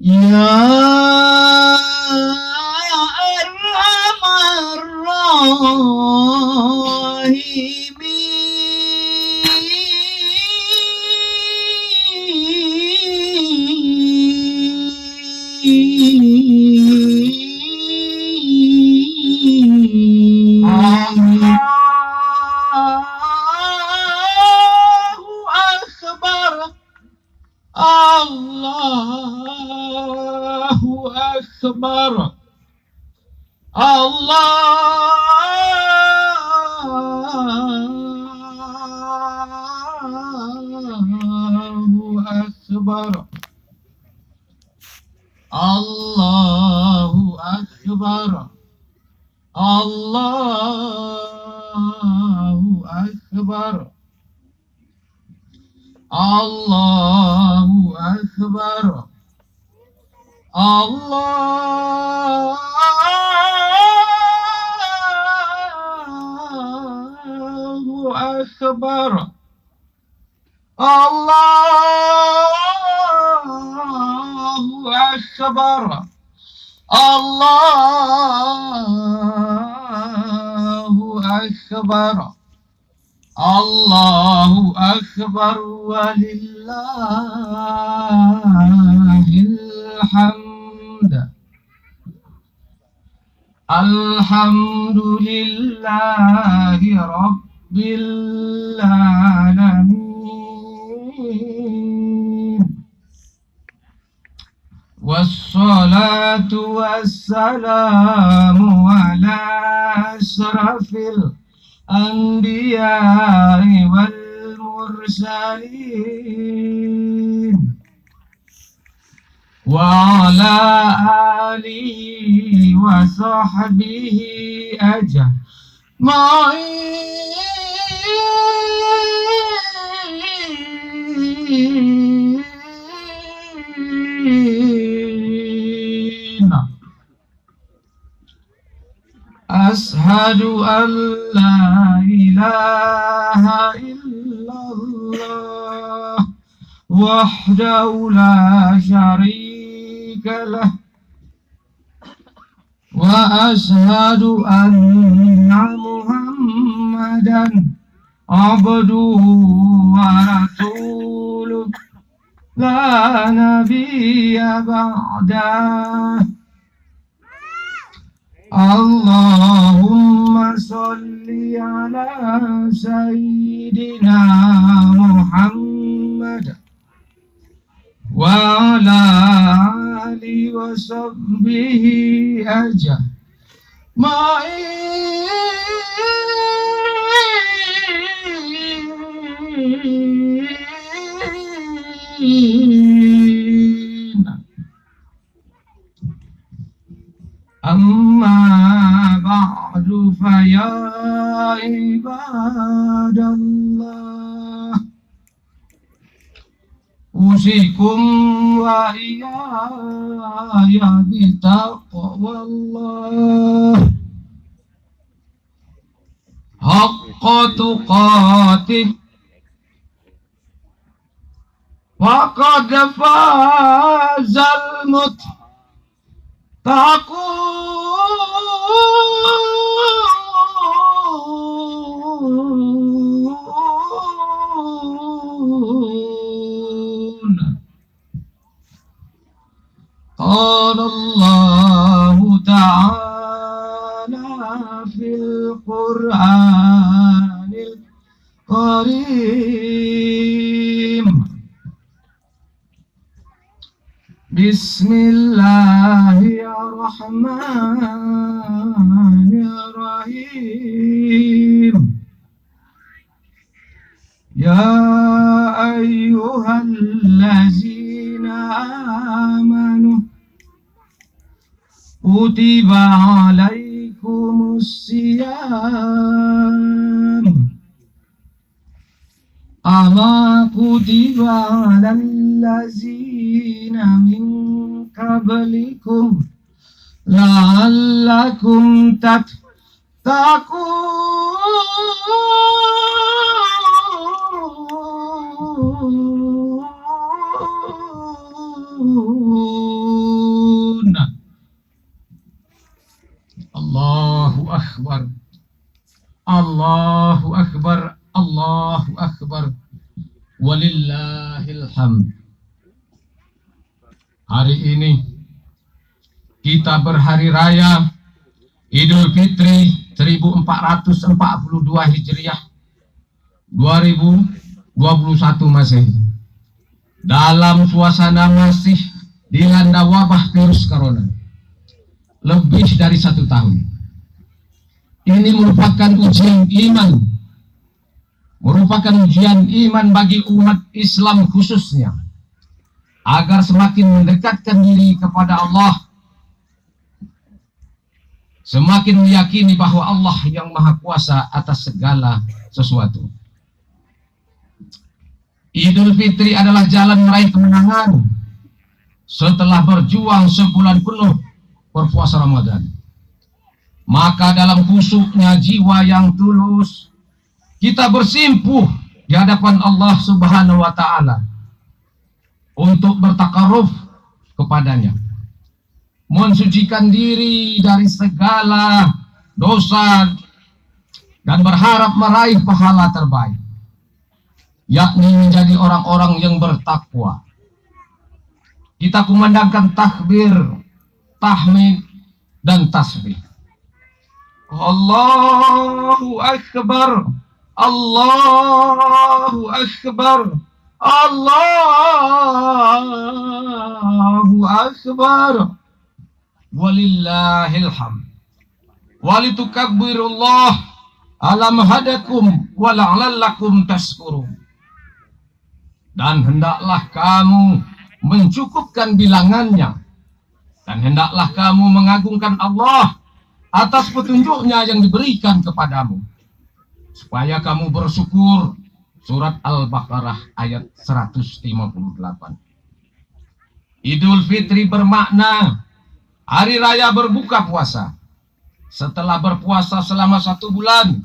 يا أرحم الراحمين. الله أكبر. الله أكبر. الله أكبر. الله أكبر. الله أكبر. الله أكبر. الله أكبر. الله أكبر. الله أكبر ولله الحمد. الحمد لله رب العالمين، والصلاة والسلام على أشرف الأنبياء والمرسلين، وعلى آله وصحبه أجمعين. أشهد أن لا إله إلا الله وحده لا شريك له، وأشهد أن محمدا عبده ورسوله لا نبي بعده. اللهم صل على سيدنا محمد وعلى آله وصحبه أجمعين. أما بعد فيا عباد الله، أوصيكم وإياي بتقوى الله حق تقاته، وقد فاز المتقون. قال الله تعالى في القرآن الكريم: بسم الله الرحمن الرحيم. يا أيها الذين آمنوا كتب عليكم الصيام كما كتب على الذين من قبلكم لعلكم تتقون. Allahu Akbar. Allahu Akbar. Allahu Akbar. Walillahil hamd. Hari ini kita berhari raya Idul Fitri 1442 Hijriah 2021 Masehi. Dalam suasana masih dilanda wabah virus corona lebih dari 1 tahun. Ini merupakan ujian iman, bagi umat Islam khususnya, agar semakin mendekatkan diri kepada Allah, semakin meyakini bahwa Allah yang Maha Kuasa atas segala sesuatu. Idul Fitri adalah jalan meraih kemenangan setelah berjuang sebulan penuh berpuasa Ramadan. Maka dalam khusuknya jiwa yang tulus, kita bersimpuh di hadapan Allah Subhanahu wa Ta'ala untuk bertakaruf kepadanya, mensucikan diri dari segala dosa dan berharap meraih pahala terbaik, yakni menjadi orang-orang yang bertakwa. Kita kumandangkan takbir, tahmid, dan tasbih. Allahu Akbar, Allahu Akbar, Allahu Akbar, walillahil hamd. Walitukabbirullah ala mahadakum wa la'allakum tashkurun. Dan hendaklah kamu mencukupkan bilangannya, dan hendaklah kamu mengagungkan Allah atas petunjuknya yang diberikan kepadamu, supaya kamu bersyukur. Surat Al-Baqarah ayat 158. Idul Fitri bermakna hari raya berbuka puasa. Setelah berpuasa selama 1 bulan,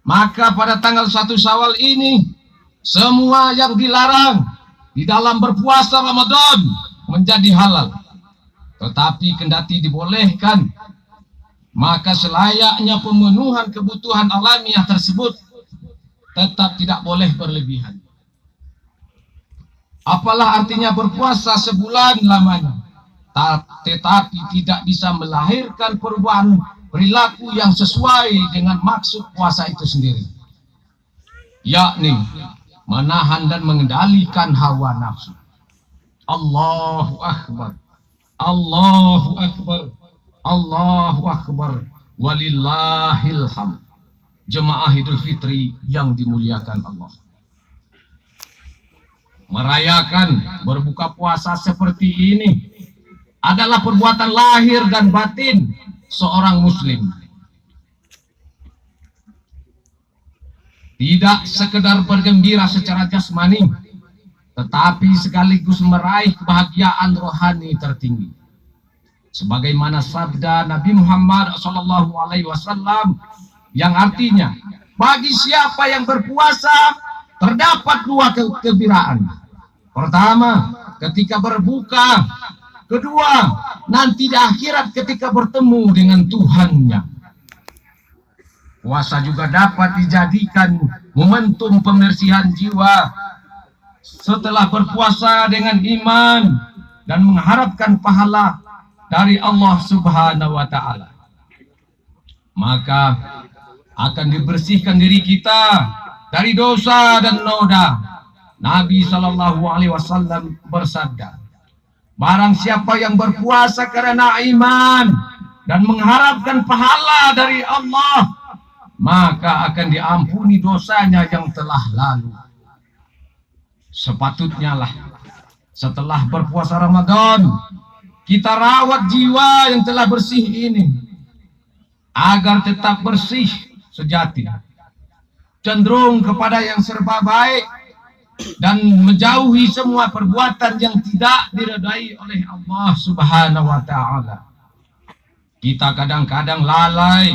maka pada tanggal 1 Syawal ini, semua yang dilarang di dalam berpuasa Ramadan menjadi halal. Tetapi kendati dibolehkan, maka selayaknya pemenuhan kebutuhan alamiah tersebut tetap tidak boleh berlebihan. Apalah artinya berpuasa sebulan lamanya, tetapi tidak bisa melahirkan perubahan perilaku yang sesuai dengan maksud puasa itu sendiri, yakni menahan dan mengendalikan hawa nafsu. Allahu Akbar, Allahu Akbar, Allahu Akbar, walillahil hamd. Jemaah Idul Fitri yang dimuliakan Allah, merayakan berbuka puasa seperti ini adalah perbuatan lahir dan batin seorang muslim. Tidak sekedar bergembira secara jasmani, tetapi sekaligus meraih kebahagiaan rohani tertinggi. Sebagaimana sabda Nabi Muhammad SAW yang artinya, bagi siapa yang berpuasa terdapat 2 kegembiraan. Pertama, ketika berbuka. Kedua, nanti di akhirat ketika bertemu dengan Tuhannya. Puasa juga dapat dijadikan momentum pembersihan jiwa. Setelah berpuasa dengan iman dan mengharapkan pahala dari Allah Subhanahu wa Ta'ala, maka akan dibersihkan diri kita dari dosa dan noda. Nabi SAW bersabda, barang siapa yang berpuasa karena iman dan mengharapkan pahala dari Allah, maka akan diampuni dosanya yang telah lalu. Sepatutnya lah setelah berpuasa Ramadan, kita rawat jiwa yang telah bersih ini agar tetap bersih sejati, cenderung kepada yang serba baik, dan menjauhi semua perbuatan yang tidak diridai oleh Allah Subhanahu wa Ta'ala. Kita kadang-kadang lalai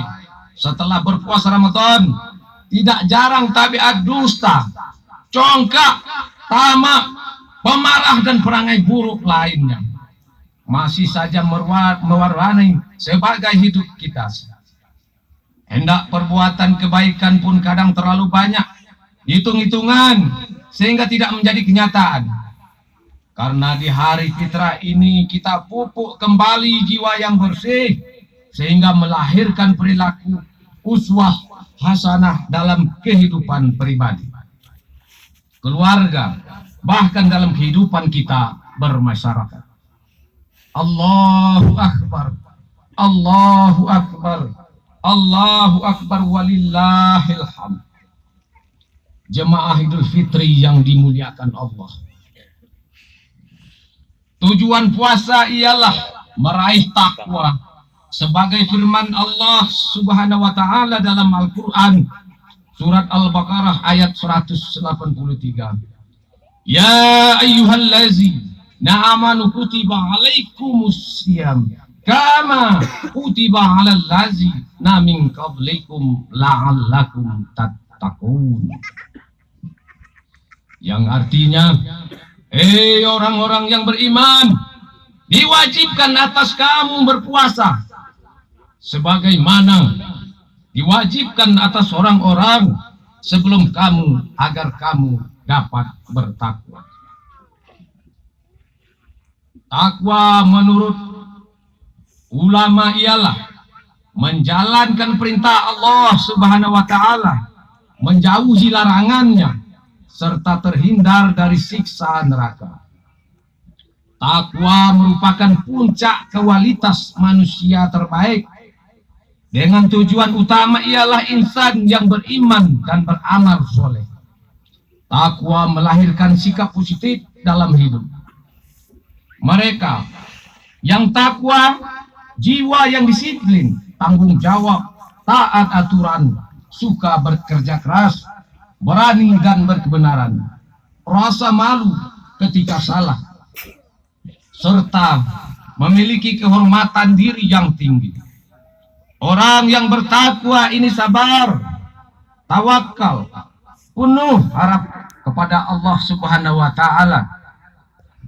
setelah berpuasa Ramadan, tidak jarang tabiat dusta, congkak, tamak, pemarah, dan perangai buruk lainnya. masih saja mewarnai sebagai hidup kita. Hendak perbuatan kebaikan pun kadang terlalu banyak hitung-hitungan sehingga tidak menjadi kenyataan. Karena di hari fitrah ini kita pupuk kembali jiwa yang bersih sehingga melahirkan perilaku uswah hasanah dalam kehidupan pribadi, keluarga, bahkan dalam kehidupan kita bermasyarakat. Allahu Akbar, Allahu Akbar, Allahu Akbar, walillahil hamd. Jemaah Idul Fitri yang dimuliakan Allah. Tujuan puasa ialah meraih takwa sebagai firman Allah Subhanahu wa taala dalam Al-Qur'an surat Al-Baqarah ayat 183. Ya ayyuhallazina amanu kutiba alaikumus syiyam kama kutiba alal ladzina min qablikum la'allakum tattaqun. Yang artinya, orang-orang yang beriman, diwajibkan atas kamu berpuasa sebagaimana diwajibkan atas orang-orang sebelum kamu agar kamu dapat bertakwa. Takwa menurut ulama ialah menjalankan perintah Allah Subhanahu wa taala, menjauhi larangannya, serta terhindar dari siksa neraka. Takwa merupakan puncak kualitas manusia terbaik. Dengan tujuan utama ialah insan yang beriman dan beramal soleh. Takwa melahirkan sikap positif dalam hidup. Mereka yang takwa, jiwa yang disiplin, tanggung jawab, taat aturan, suka bekerja keras, berani dan berkebenaran, rasa malu ketika salah, serta memiliki kehormatan diri yang tinggi. Orang yang bertakwa ini sabar, tawakal, penuh harap kepada Allah Subhanahu wa taala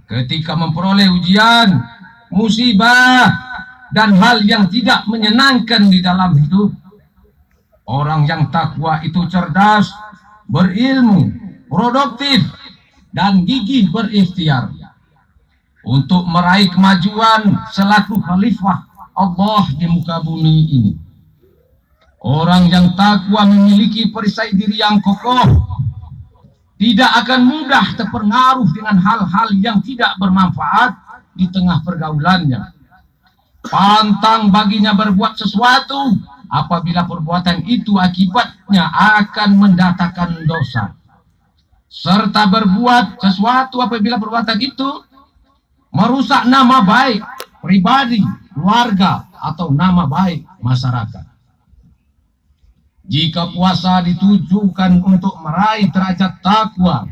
ketika memperoleh ujian, musibah, dan hal yang tidak menyenangkan di dalam hidup. Orang yang takwa itu cerdas, berilmu, produktif, dan gigih berikhtiar untuk meraih kemajuan selaku khalifah Allah di muka bumi ini. Orang yang takwa memiliki perisai diri yang kokoh, tidak akan mudah terpengaruh dengan hal-hal yang tidak bermanfaat di tengah pergaulannya. Pantang baginya berbuat sesuatu apabila perbuatan itu akibatnya akan mendatangkan dosa, serta berbuat sesuatu apabila perbuatan itu merusak nama baik pribadi, keluarga, atau nama baik masyarakat. Jika puasa ditujukan untuk meraih derajat takwa,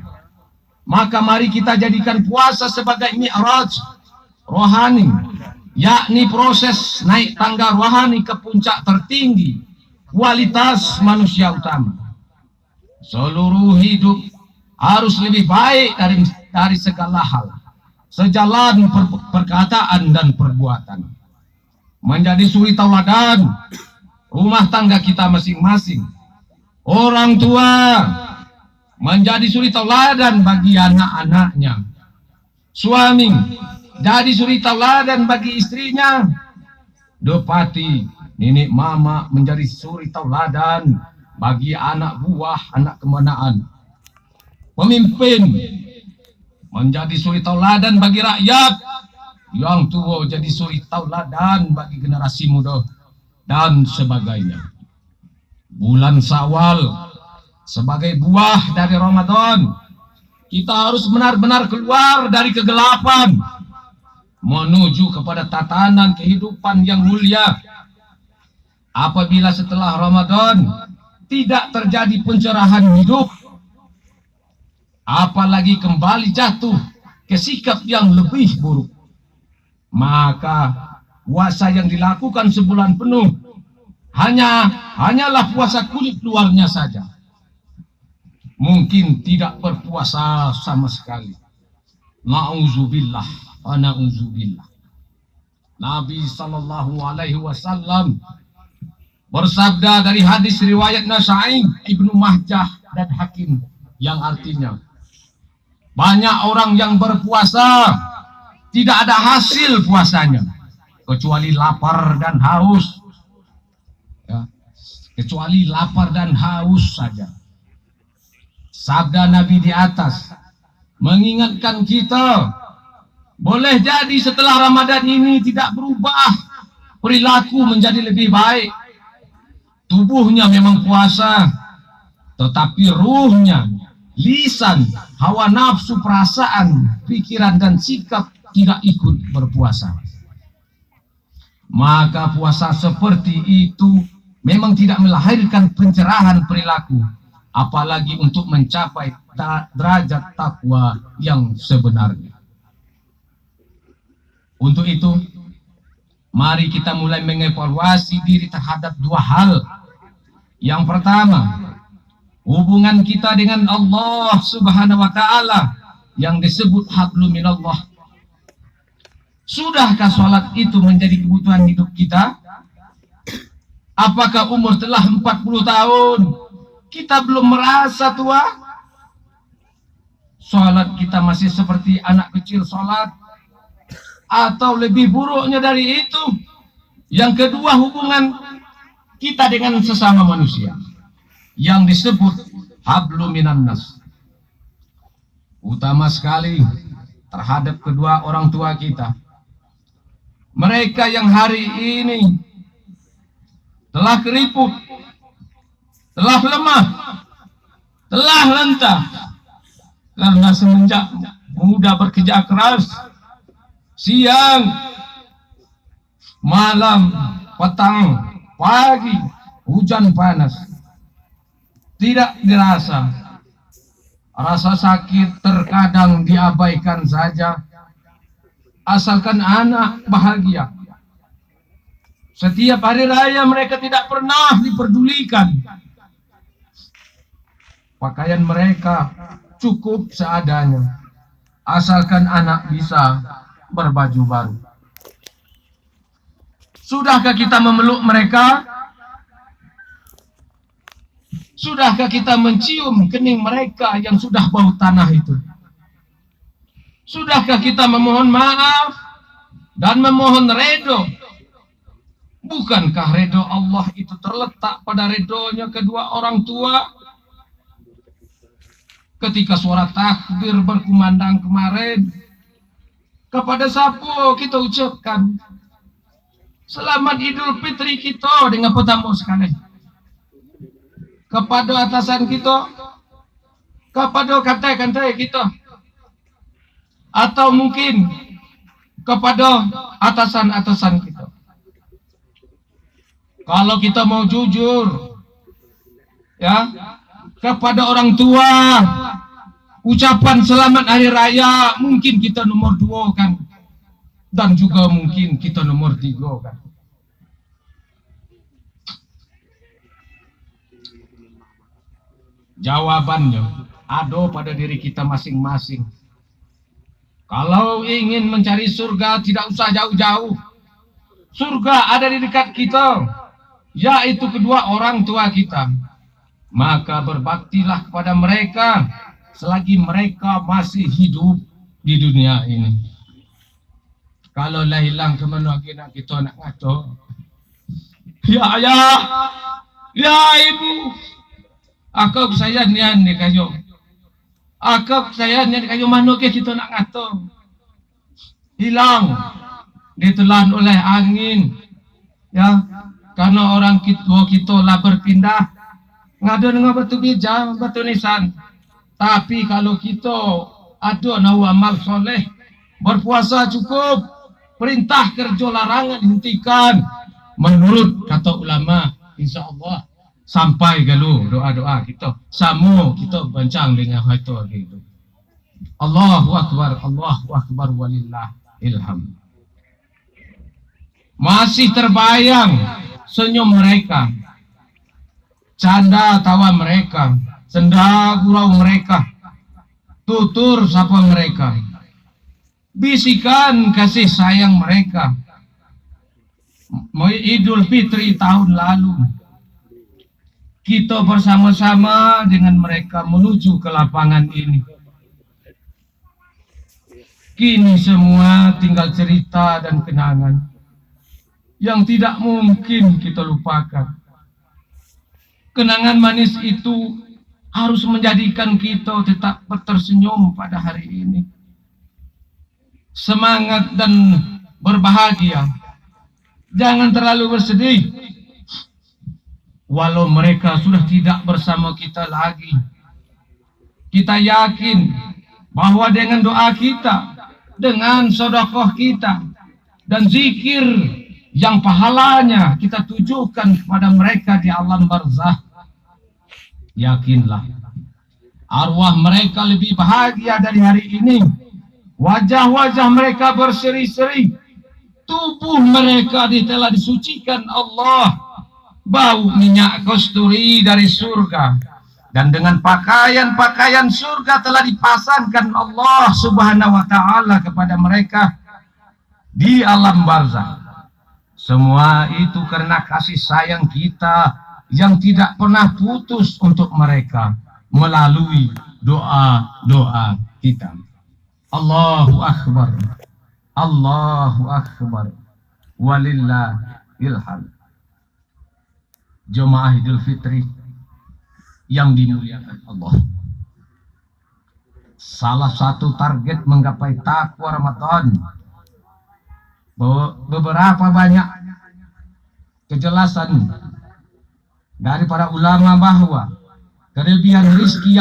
maka mari kita jadikan puasa sebagai mi'raj rohani, yakni proses naik tangga rohani ke puncak tertinggi kualitas manusia utama. Seluruh hidup harus lebih baik dari segala hal, sejalan perkataan dan perbuatan. Menjadi suri tauladan rumah tangga kita masing-masing. Orang tua menjadi suri tauladan bagi anak-anaknya. Suami jadi suri tauladan bagi istrinya. Dopati, nenek mama menjadi suri tauladan bagi anak buah, anak kemanaan. Pemimpin menjadi suri tauladan bagi rakyat. Yang tua jadi suri tauladan bagi generasi muda, dan sebagainya. Bulan Syawal sebagai buah dari Ramadan, kita harus benar-benar keluar dari kegelapan menuju kepada tatanan kehidupan yang mulia. Apabila setelah Ramadan tidak terjadi pencerahan hidup, apalagi kembali jatuh ke sikap yang lebih buruk, maka puasa yang dilakukan sebulan penuh hanyalah puasa kulit luarnya saja. Mungkin tidak berpuasa sama sekali. Na'udzubillah wa na'udzubillah. Nabi sallallahu alaihi wasallam bersabda dari hadis riwayat Nasa'i, Ibnu Majah dan Hakim, yang artinya banyak orang yang berpuasa tidak ada hasil puasanya kecuali lapar dan haus, ya, kecuali lapar dan haus saja. Sabda Nabi di atas mengingatkan kita, boleh jadi setelah Ramadan ini tidak berubah, perilaku menjadi lebih baik. Tubuhnya memang puasa, tetapi ruhnya, lisan, hawa nafsu, perasaan, pikiran dan sikap tidak ikut berpuasa. Maka puasa seperti itu memang tidak melahirkan pencerahan perilaku, apalagi untuk mencapai derajat takwa yang sebenarnya. Untuk itu, mari kita mulai mengevaluasi diri terhadap dua hal. Yang pertama, hubungan kita dengan Allah Subhanahu wa Ta'ala yang disebut hablum minallah. Sudahkah sholat itu menjadi kebutuhan hidup kita? Apakah umur telah 40 tahun kita belum merasa tua? Sholat kita masih seperti anak kecil sholat, atau lebih buruknya dari itu? Yang kedua, hubungan kita dengan sesama manusia yang disebut hablum minan nas. Utama sekali terhadap kedua orang tua kita. Mereka yang hari ini telah keriput, telah lemah, telah lentah karena semenjak muda bekerja keras, siang, malam, petang, pagi, hujan panas, tidak dirasa. Rasa sakit terkadang diabaikan saja, asalkan anak bahagia. Setiap hari raya mereka tidak pernah diperdulikan. Pakaian mereka cukup seadanya, asalkan anak bisa berbaju baru. Sudahkah kita memeluk mereka? Sudahkah kita mencium kening mereka yang sudah bau tanah itu? Sudahkah kita memohon maaf dan memohon redo? Bukankah redo Allah itu terletak pada redonya kedua orang tua? Ketika suara takbir berkumandang kemarin, kepada siapa kita ucapkan Selamat Idul Fitri kita dengan petamu sekalian? Kepada atasan kita, kepada kantai-kantai kita, atau mungkin kepada atasan-atasan kita? Kalau kita mau jujur, ya, kepada orang tua, ucapan selamat hari raya mungkin kita nomor 2 kan, dan juga mungkin kita nomor 3 kan. Jawabannya ada pada diri kita masing-masing. Kalau ingin mencari surga tidak usah jauh-jauh. Surga ada di dekat kita, yaitu kedua orang tua kita. Maka berbaktilah kepada mereka selagi mereka masih hidup di dunia ini. Kalau lah hilang kemana nak kita nak ngaco? Ya ayah, ya ibu, aku saya nian ni kayu. Aku saya nian kayu mana ke kita nak ngaco? Hilang, ditelan oleh angin. Ya, karena orang kita lah berpindah. Ngada dengan batu bijang, batu nisan. Tapi kalau kita ada nawa amal soleh, berpuasa cukup, perintah kerja larangan dihentikan, menurut kata ulama, insya Allah sampai galu doa-doa kita, sama kita bancang dengan hati gitu. Allahu Akbar walillah ilham. Masih terbayang senyum mereka, canda tawa mereka, senda gurau mereka, tutur sapa mereka, bisikan kasih sayang mereka, Idul Fitri tahun lalu, kita bersama-sama dengan mereka menuju ke lapangan ini. Kini semua tinggal cerita dan kenangan yang tidak mungkin kita lupakan. Kenangan manis itu harus menjadikan kita tetap tersenyum pada hari ini. Semangat dan berbahagia. Jangan terlalu bersedih. Walau mereka sudah tidak bersama kita lagi, kita yakin bahwa dengan doa kita, dengan sedekah kita, dan zikir yang pahalanya kita tujukan kepada mereka di alam barzakh, yakinlah arwah mereka lebih bahagia dari hari ini. Wajah-wajah mereka berseri-seri, tubuh mereka telah disucikan Allah, bau minyak kasturi dari surga, dan dengan pakaian-pakaian surga telah dipasangkan Allah Subhanahu wa taala kepada mereka di alam barzakh. Semua itu karena kasih sayang kita yang tidak pernah putus untuk mereka melalui doa-doa kita. Allahu Akbar, Allahu Akbar, walillahil hamd. Jemaah Idul Fitri yang dimuliakan Allah, salah satu target menggapai takwa Ramadan, beberapa banyak kejelasan dari para ulama bahwa kelebihan rezeki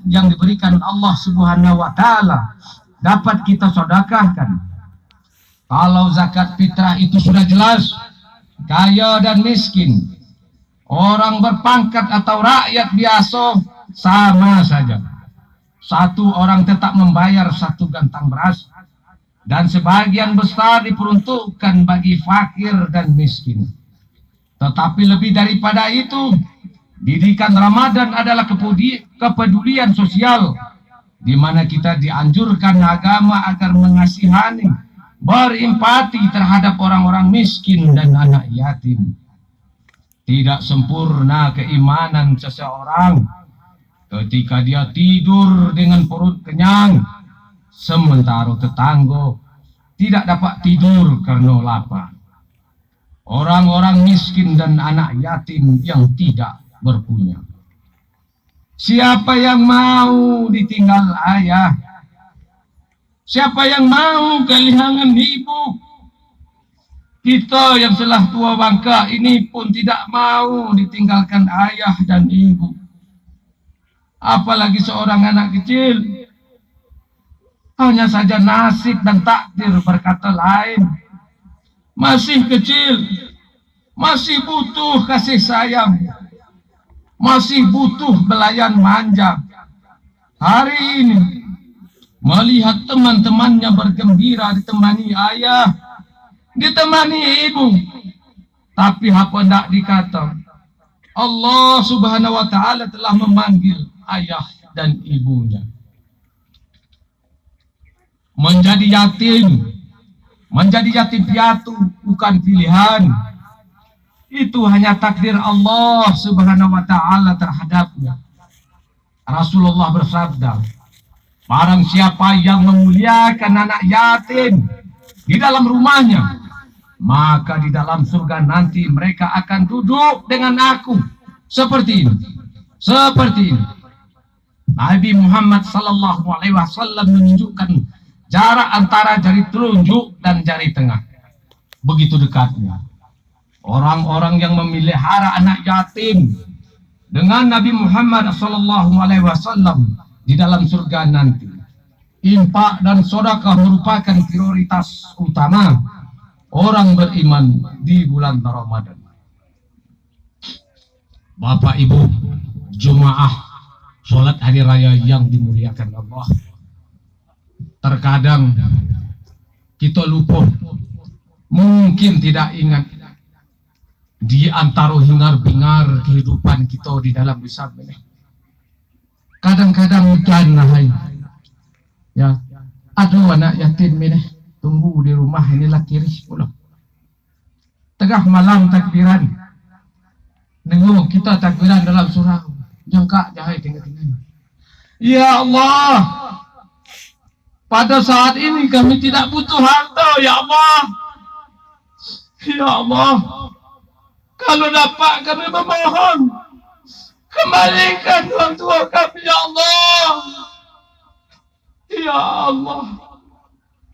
yang diberikan Allah Subhanahu wa taala dapat kita sedekahkan. Kalau zakat fitrah itu sudah jelas, kaya dan miskin, orang berpangkat atau rakyat biasa sama saja. Satu orang tetap membayar satu gantang beras, dan sebagian besar diperuntukkan bagi fakir dan miskin. Tetapi lebih daripada itu, didikan Ramadan adalah kepedulian sosial, di mana kita dianjurkan agama agar mengasihani, berempati terhadap orang-orang miskin dan anak yatim. Tidak sempurna keimanan seseorang ketika dia tidur dengan perut kenyang, sementara tetangga tidak dapat tidur karena lapar. Orang-orang miskin dan anak yatim yang tidak berpunya. Siapa yang mau ditinggal ayah? Siapa yang mau kehilangan ibu? Kita yang telah tua bangka ini pun tidak mau ditinggalkan ayah dan ibu. Apalagi seorang anak kecil. Hanya saja nasib dan takdir berkata lain. Masih kecil, masih butuh kasih sayang, masih butuh belayan manja. Hari ini melihat teman-temannya bergembira ditemani ayah, ditemani ibu, tapi apa hendak dikata, Allah Subhanahu wa taala telah memanggil ayah dan ibunya. Menjadi yatim piatu bukan pilihan. Itu hanya takdir Allah Subhanahu wa taala terhadapnya. Rasulullah bersabda, barang siapa yang memuliakan anak yatim di dalam rumahnya, maka di dalam surga nanti mereka akan duduk dengan aku seperti ini. Seperti ini. Nabi Muhammad sallallahu alaihi wasallam menunjukkan jarak antara jari telunjuk dan jari tengah. Begitu dekatnya. Orang-orang yang memelihara anak yatim dengan Nabi Muhammad sallallahu alaihi wasallam di dalam surga nanti. Infak dan sedekah merupakan prioritas utama orang beriman di bulan Ramadan. Bapak Ibu jemaah salat hari raya yang dimuliakan Allah. Terkadang kita lupa, mungkin tidak ingat di antara hingar-bingar kehidupan kita di dalam desa ini. Kadang-kadang hujan hai, ya, aduh anak yatim ini tunggu di rumah inilah kiri pulang. tengah malam takbiran. Dengar kita takbiran dalam surau. Jangka jahai tinggal-tinggal. Ya Allah, pada saat ini kami tidak butuh harta, ya Allah. Ya Allah, kalau dapat kami memohon, kembalikan orang tua kami, ya Allah. Ya Allah,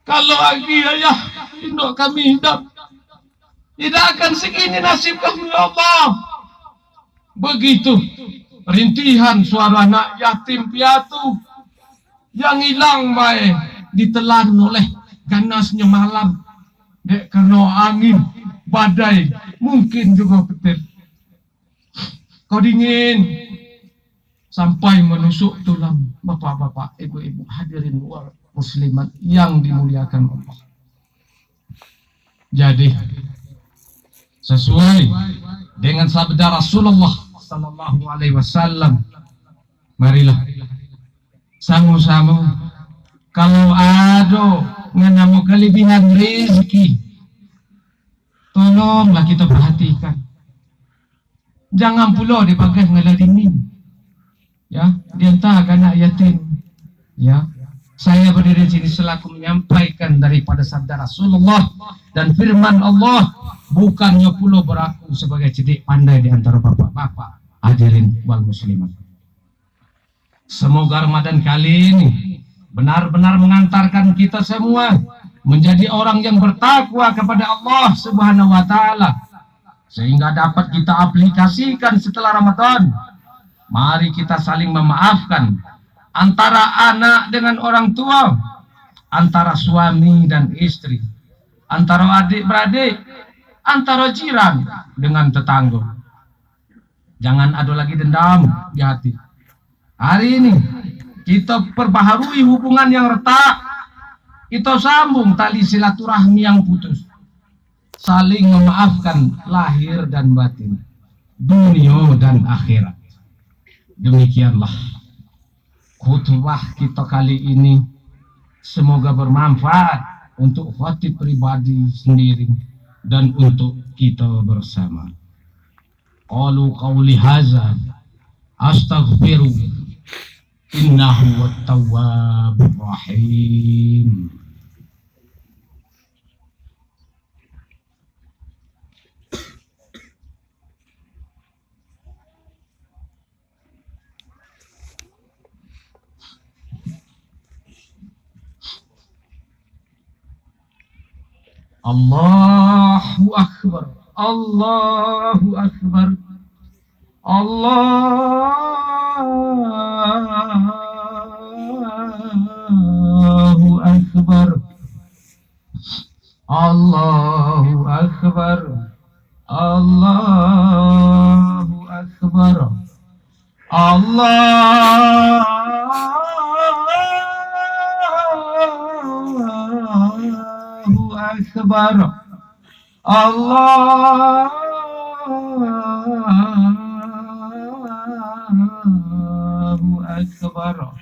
kalau lagi ayah induk kami hidup, tidak akan segini nasib kami, ya Allah. Begitu rintihan suara anak yatim piatu yang hilang baik ditelan oleh ganasnya malam, dek kena angin badai, mungkin juga petir. Kau dingin sampai menusuk tulang. Bapak-bapak, ibu-ibu, hadirin muslimat yang dimuliakan Allah. Jadi sesuai dengan sabda Rasulullah sallallahu alaihi wasallam, marilah sama-sama kalau ada mengenai kelebihan rezeki, tolonglah kita perhatikan. Jangan pula dipakai ngeladinin. Ya, diantara anak yatim. Ya, saya berdiri di sini selaku menyampaikan daripada sabda Rasulullah dan firman Allah, bukannya pula beraku sebagai cedik pandai di antara bapak-bapak. Hadirin wal muslimat. Semoga Ramadan kali ini benar-benar mengantarkan kita semua menjadi orang yang bertakwa kepada Allah Subhanahu wa taala, sehingga dapat kita aplikasikan setelah Ramadan. Mari kita saling memaafkan antara anak dengan orang tua, antara suami dan istri, antara adik-beradik, antara jiran dengan tetangga. Jangan ada lagi dendam di hati. Hari ini kita perbaharui hubungan yang retak. Kita sambung tali silaturahmi yang putus. Saling memaafkan lahir dan batin, dunia dan akhirat. Demikianlah khutbah kita kali ini. Semoga bermanfaat untuk khatib pribadi sendiri dan untuk kita bersama. Qalu qawli haza astaghfiru innahu wat-tawwabur rahim. Allahu Akbar, Allahu Akbar, Allahu Akbar, Allahu Akbar, Allahu Akbar, Allahu Akbar, Allahu Akbar,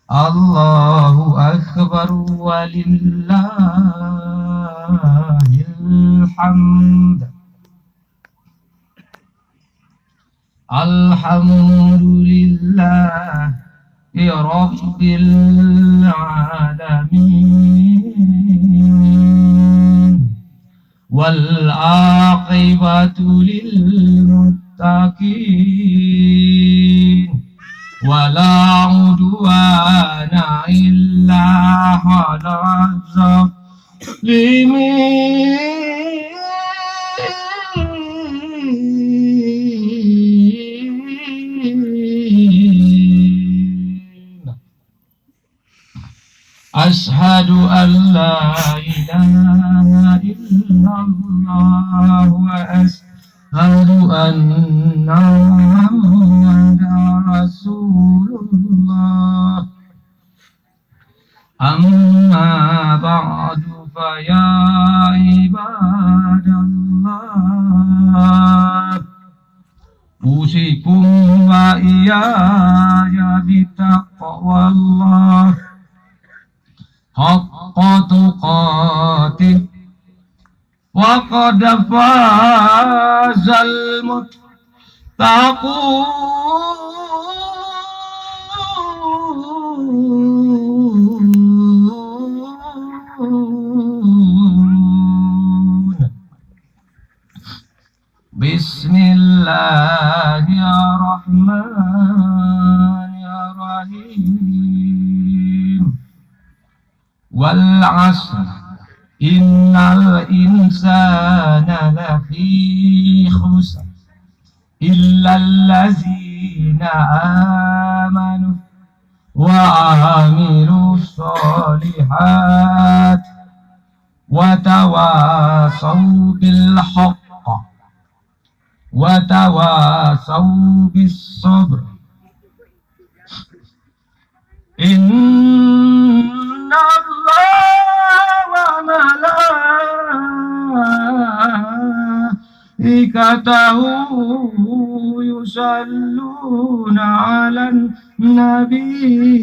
Allahu Akbar, walillahil hamd. Alhamdulillahi rabbil alamin. Wal aqibatu lil muttaqin. Wala udwana illa 'alal zalimin. Ashhadu an la ilaha illallah wa ashhadu anna Muhammadan Rasulullah. Amma ba'du fa ya ibadallah, usikum wa iyaya bitaqwallah haqqa tuqatih فقد فاز المتقون. بسم الله الرحمن الرحيم. والعصر إن الإنسان لفي خسر إلا الذين آمنوا وعملوا الصالحات وتواصوا بالحق وتواصوا بالصبر. إن الله وملائكته يصلون على النبي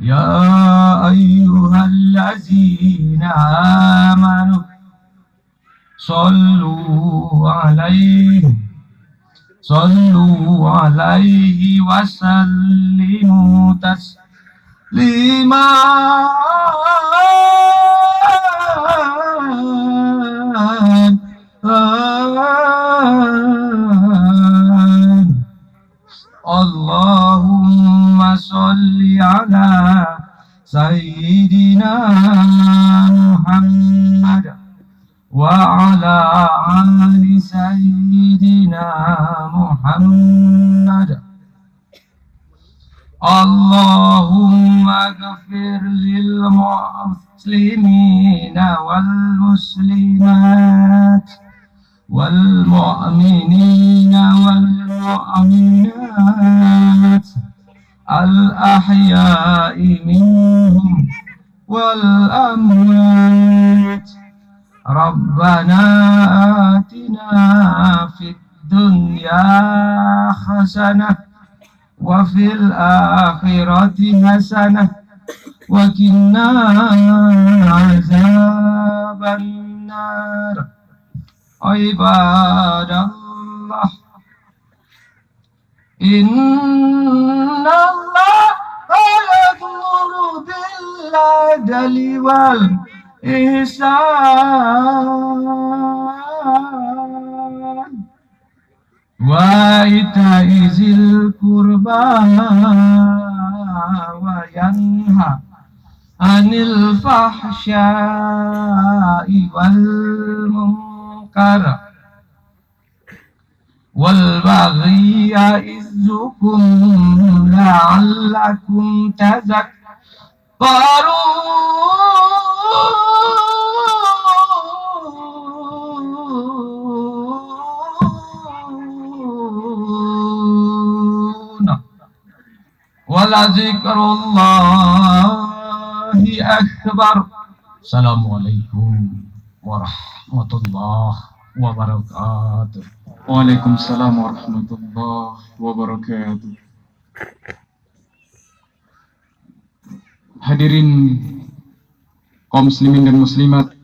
يا أيها الذين آمنوا صلوا عليه وسلموا تسليما. اللهم صل على سيدنا محمد وعلى آل سيدنا محمد. اللهم اغفر للمسلمين والمسلمات والمؤمنين والمؤمنات الأحياء منهم والأموات. ربنا آتنا في الدنيا حسنة وفي الآخرة حسنة وقنا عذاب النار. عباد الله إن الله يأمر بالعدل والإحسان وإيتاء ذي القربى وينهى عن الفحشاء والمنكر والبغي يعظكم لعلكم تذكرون. ولذكر الله أكبر. السلام عليكم ورحمة الله wabarakatuh. Waalaikumsalam warahmatullahi wabarakatuh. Hadirin kaum muslimin dan muslimat